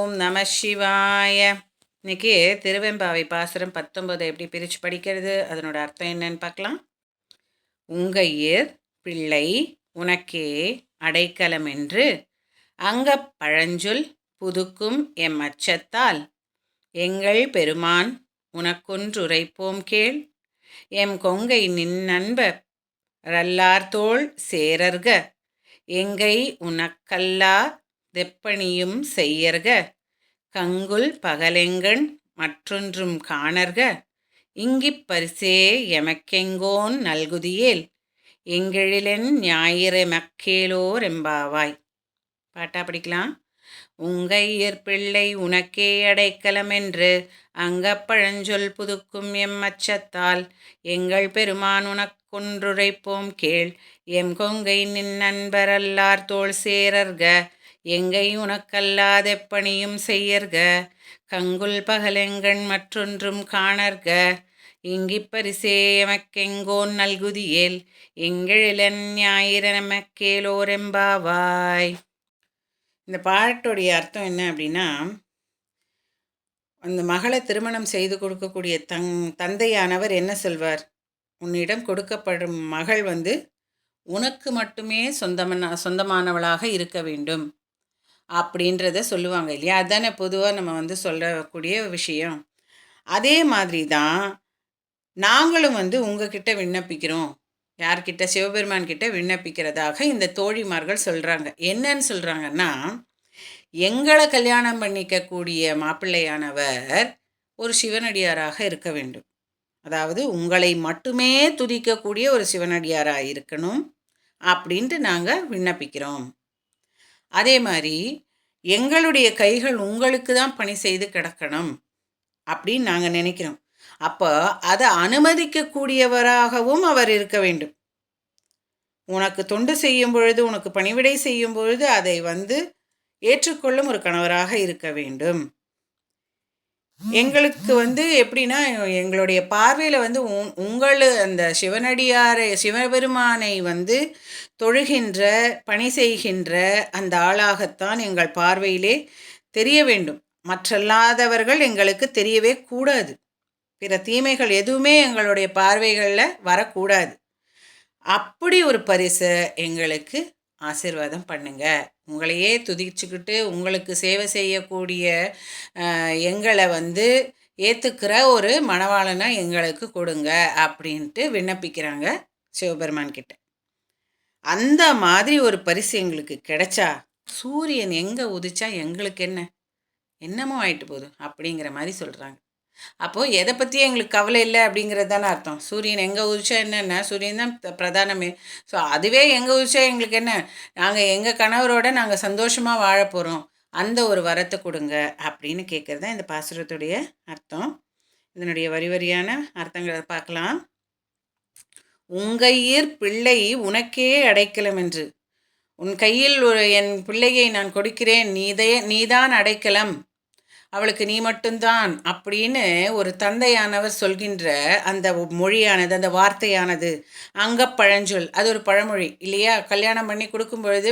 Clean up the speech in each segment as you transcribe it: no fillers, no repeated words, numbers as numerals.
ஓம் நம சிவாய. இன்னைக்கு திருவெம்பாவை பாசுரம் 19 எப்படி பிரித்து படிக்கிறது, அதனோட அர்த்தம் என்னன்னு பார்க்கலாம். உங்கையிற் பிள்ளை உனக்கே அடைக்கலம் என்று அங்க பழஞ்சொல் புதுக்கும் எம் அச்சத்தால் எங்கள் பெருமான் உனக்கொன்றுரைப்போம் கேள். எம் கொங்கை நின் நண்பர் ரல்லார்தோள் சேரர்க எங்கை உனக்கல்லா தெப்பணியும் செய்யர்க கங்குல் பகலெங்கண் மற்றொன்றும் காணர்க இங்கிப் பரிசே எமக்கெங்கோன் நல்குதியேல் எங்கெழிலென் ஞாயிறெமக்கேலோர் எம்பாவாய். பாட்டா படிக்கலாம். உங்கையிற் பிள்ளை உனக்கே அடைக்கலம் என்று அங்கப்பழஞ்சொல் புதுக்கும் எம் அச்சத்தால் எங்கள் பெருமான் உனக்கொன்றுரைப்போம் கேள். எம் கொங்கை நின் நண்பரல்லார் தோள் சேரர்க எங்கை உனக்கல்லாதெப்பணியும் செய்யர்க கங்குல் பகலெங்கண் மற்றொன்றும் காணர்க இங்கிப் பரிசே எமக்கெங்கோன் நல்குதியேல் எங்கெழிலன் ஞாயிறெமக்கேலோர் எம்பாவாய். இந்த பாட்டுடைய அர்த்தம் என்ன அப்படின்னா, அந்த மகளை திருமணம் செய்து கொடுக்கக்கூடிய தந்தையானவர் என்ன சொல்வார், உன்னிடம் கொடுக்கப்படும் மகள் உனக்கு மட்டுமே சொந்தமானவளாக இருக்க வேண்டும் அப்படின்றத சொல்லுவாங்க இல்லையா. அதுதானே பொதுவாக நம்ம சொல்லக்கூடிய விஷயம். அதே மாதிரி தான் நாங்களும் உங்ககிட்ட விண்ணப்பிக்கிறோம். யார்கிட்ட? சிவபெருமான் கிட்ட விண்ணப்பிக்கிறதாக இந்த தோழிமார்கள் சொல்கிறாங்க. என்னன்னு சொல்கிறாங்கன்னா, எங்களை கல்யாணம் பண்ணிக்கக்கூடிய மாப்பிள்ளையானவர் ஒரு சிவனடியாராக இருக்க வேண்டும். அதாவது உங்களை மட்டுமே துதிக்கக்கூடிய ஒரு சிவனடியாராக இருக்கணும் அப்படின்ட்டு நாங்கள் விண்ணப்பிக்கிறோம். அதே மாதிரி எங்களுடைய கைகள் உங்களுக்கு தான் பணி செய்து கிடக்கணும் அப்படின்னு நாங்கள் நினைக்கிறோம். அப்போ அதை அனுமதிக்கக்கூடியவராகவும் அவர் இருக்க வேண்டும். உனக்கு தொண்டு செய்யும் பொழுது, உனக்கு பணிவிடை செய்யும் பொழுது அதை ஏற்றுக்கொள்ளும் ஒரு கணவராக இருக்க வேண்டும். எங்களுக்கு எப்படின்னா, எங்களுடைய பார்வையில் உங்கள் அந்த சிவபெருமானை தொழுகின்ற பணி செய்கின்ற அந்த ஆளாகத்தான் எங்கள் பார்வையிலே தெரிய வேண்டும். மற்றல்லாதவர்கள் எங்களுக்கு தெரியவே கூடாது. பிற தீமைகள் எதுவுமே எங்களுடைய பார்வைகளில் வரக்கூடாது. அப்படி ஒரு பரிசை எங்களுக்கு ஆசீர்வாதம் பண்ணுங்க. உங்களையே துதிச்சுக்கிட்டு உங்களுக்கு சேவை செய்யக்கூடிய எங்களை ஏற்றுக்கிற ஒரு மணவாளனை எங்களுக்கு கொடுங்க அப்படின்ட்டு விண்ணப்பிக்கிறாங்க சிவபெருமான் கிட்ட. அந்த மாதிரி ஒரு பரிசு எங்களுக்கு கிடைச்சா, சூரியன் எங்கே உதிச்சா எங்களுக்கு என்னமோ ஆயிட்டு போகுது அப்படிங்கிற மாதிரி சொல்கிறாங்க. அப்போது எதை பற்றியும் எங்களுக்கு கவலை இல்லை அப்படிங்கிறது தானே அர்த்தம். சூரியன் எங்கே உதிச்சா என்னென்ன, சூரியன் தான் பிரதானமே. ஸோ அதுவே எங்கே உதிச்சா எங்களுக்கு என்ன, நாங்கள் எங்கள் கணவரோட நாங்கள் சந்தோஷமாக வாழ போகிறோம், அந்த ஒரு வரத்தை கொடுங்க அப்படின்னு கேட்குறது தான் இந்த பாசுரத்துடைய அர்த்தம். இதனுடைய வரியான அர்த்தங்களை பார்க்கலாம். உங்கையிற் பிள்ளை உனக்கே அடைக்கலம் என்று, உன் கையில் என் பிள்ளையை நான் கொடுக்கிறேன், நீதான் அடைக்கலம், அவளுக்கு நீ மட்டும்தான் அப்படின்னு ஒரு தந்தையானவர் சொல்கின்ற அந்த மொழியானது, அந்த வார்த்தையானது அங்கப்பழஞ்சொல். அது ஒரு பழமொழி இல்லையா. கல்யாணம் பண்ணி கொடுக்கும் பொழுது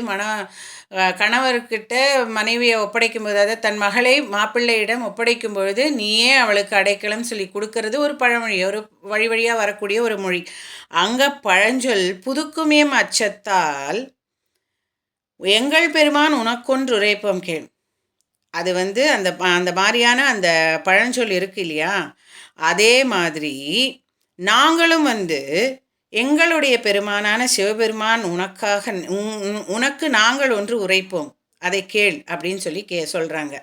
கணவர்கிட்ட மனைவியை ஒப்படைக்கும் போது, அதாவது தன் மகளை மாப்பிள்ளையிடம் ஒப்படைக்கும் பொழுது நீயே அவளுக்கு அடைக்கலம் சொல்லி கொடுக்கறது ஒரு பழமொழி, ஒரு வழியாக வரக்கூடிய ஒரு மொழி. அங்கப்பழஞ்சொல் புதுக்குமே அச்சத்தால் எங்கள் பெருமான் உனக்கொன்று உரைப்போம் கேள். அது அந்த மாதிரியான அந்த பழஞ்சொல் இருக்கு இல்லையா. அதே மாதிரி நாங்களும் எங்களுடைய பெருமானான சிவபெருமான் உனக்கு நாங்கள் ஒன்று உரைப்போம், அதை கேள் அப்படின்னு சொல்லி சொல்கிறாங்க.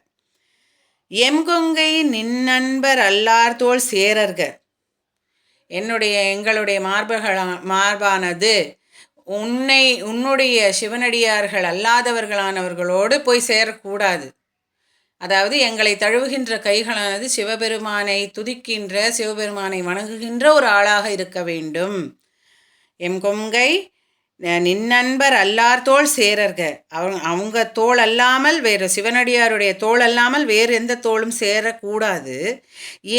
எம்கொங்கை நின் நண்பர் அல்லார் தோள் சேரர்க, எங்களுடைய மார்பானது உன்னுடைய சிவனடியார்கள் அல்லாதவர்களானவர்களோடு போய் சேரக்கூடாது. அதாவது எங்களை தழுவுகின்ற கைகளானது சிவபெருமானை துதிக்கின்ற, சிவபெருமானை வணங்குகின்ற ஒரு ஆளாக இருக்க வேண்டும். எம் கொங்கை நின்னன்பர் அல்லார் தோள் சேரர்க. அவங்க தோள் அல்லாமல் வேறு, சிவனடியாருடைய தோள் அல்லாமல் வேறு எந்த தோளும் சேரக்கூடாது.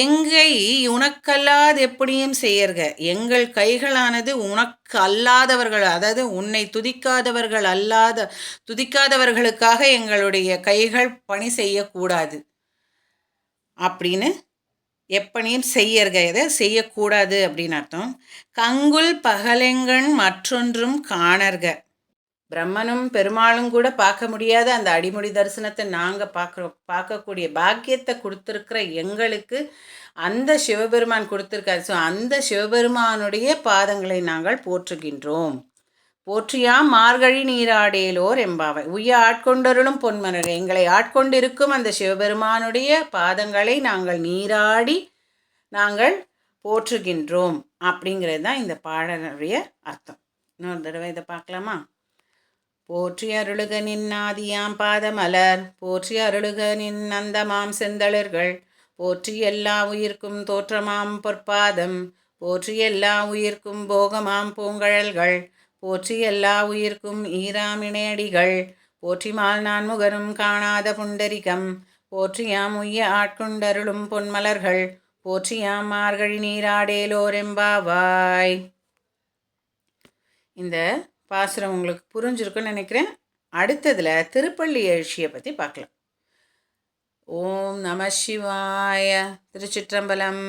எங்கை உனக்கல்லாது எப்படியும் செய்யர்க. எங்கள் கைகளானது உனக்கு அல்லாதவர்கள், அதாவது உன்னை துதிக்காதவர்களுக்காக எங்களுடைய கைகள் பணி செய்யக்கூடாது அப்படின்னு எப்பணியும் செய்யர்க. எதை செய்யக்கூடாது அப்படின்னு அர்த்தம். கங்குல் பகலெங்கண் மற்றொன்றும் காணர்க. பிரம்மனும் பெருமாளும் கூட பார்க்க முடியாத அந்த அடிமுடி தரிசனத்தை நாங்கள் பார்க்கக்கூடிய பாக்கியத்தை கொடுத்துருக்கிற எங்களுக்கு அந்த சிவபெருமான் கொடுத்துருக்காரு. ஸோ அந்த சிவபெருமானுடைய பாதங்களை நாங்கள் போற்றுகின்றோம். போற்றியாம் மார்கழி நீராடேலோர் எம்பாவை. உய்ய ஆட்கொண்டருளும் பொன்மலர். எங்களை ஆட்கொண்டிருக்கும் அந்த சிவபெருமானுடைய பாதங்களை நாங்கள் நீராடி நாங்கள் போற்றுகின்றோம் அப்படிங்கிறது தான் இந்த பாடலுடைய அர்த்தம். இன்னொரு தடவை இதை பார்க்கலாமா? போற்றி அருளுக நின் ஆதியாம் பாதமலர், போற்றி அருளுக நின் நந்தமாம் செந்தளர்கள், போற்றி எல்லா உயிர்க்கும் தோற்றமாம் பொற்பாதம், போற்றி எல்லா உயிர்க்கும் போகமாம் பூங்கழல்கள், போற்றி எல்லா உயிர்க்கும் ஈராமிணையடிகள், போற்றிமால் நான் முகரும் காணாத புண்டரிகம், போற்றியாம் உய்ய ஆட்கொண்டருளும் பொன்மலர்கள், போற்றியாம் மார்கழி நீராடேலோரெம்பாவாய். இந்த பாசுரம் உங்களுக்கு புரிஞ்சிருக்குன்னு நினைக்கிறேன். அடுத்ததில் திருப்பள்ளி எழுச்சியை பற்றி பார்க்கலாம். ஓம் நம சிவாய. திருச்சிற்றம்பலம்.